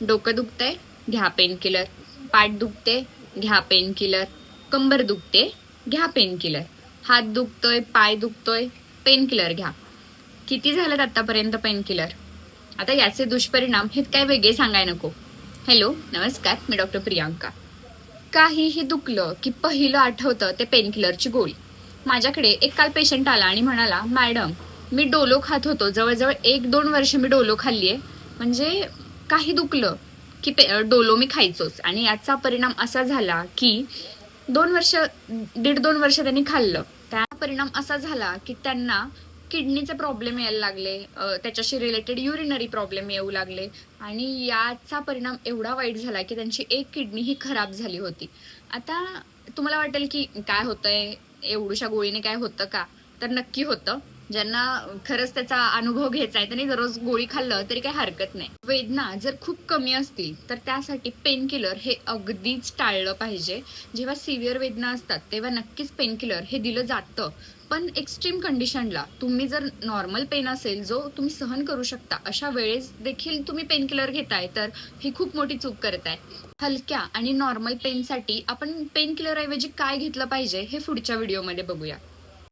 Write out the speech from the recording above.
डोकं दुखतंय, घ्या पेन किलर. पाठ दुखते, घ्या पेन किलर. कंबर दुखते, घ्या पेन किलर. हात दुखतोय, पाय दुखतोय, पेन किलर घ्या. किती झालेत आतापर्यंत पेन किलर? आता याचे दुष्परिणाम हे काय वेगळे सांगाय नको. हॅलो, नमस्कार, मी डॉक्टर प्रियांका. काहीही दुखलं की पहिलं आठवतं ते पेन किलरची गोळी. माझ्याकडे एक काल पेशंट आला आणि म्हणाला, मॅडम मी डोलो खात होतो, जवळजवळ 1-2 वर्ष मी डोलो खाल्लीये. म्हणजे काही दुखलं की डोलो मी खायचोच आणि याचा परिणाम असा झाला की 2 वर्ष, 1.5-2 वर्ष त्यांनी खाल्लं. त्या परिणाम असा झाला की त्यांना किडनीचे प्रॉब्लेम यायला लागले, त्याच्याशी रिलेटेड युरिनरी प्रॉब्लेम येऊ लागले आणि याचा परिणाम एवढा वाईट झाला की त्यांची एक किडनी ही खराब झाली होती. आता तुम्हाला वाटेल की काय होतंय, एवढ्याशा गोळीने काय होतं का? तर नक्की होतं. ज्यांना खरंच त्याचा अनुभव घ्यायचा आहे त्यांनी दररोज गोळी खाल्लं तरी काही हरकत नाही. वेदना जर खूप कमी असतील तर त्यासाठी पेन किलर हे अगदीच टाळलं पाहिजे. जेव्हा सिव्हिअर वेदना असतात तेव्हा नक्कीच पेन किलर हे दिलं जातं, पण एक्स्ट्रीम कंडिशनला. तुम्ही जर नॉर्मल पेन असेल जो तुम्ही सहन करू शकता अशा वेळेस देखील तुम्ही पेन किलर घेताय तर ही खूप मोठी चूक करताय. हलक्या आणि नॉर्मल पेनसाठी आपण पेन किलर ऐवजी काय घेतलं पाहिजे हे पुढच्या व्हिडिओमध्ये बघूया.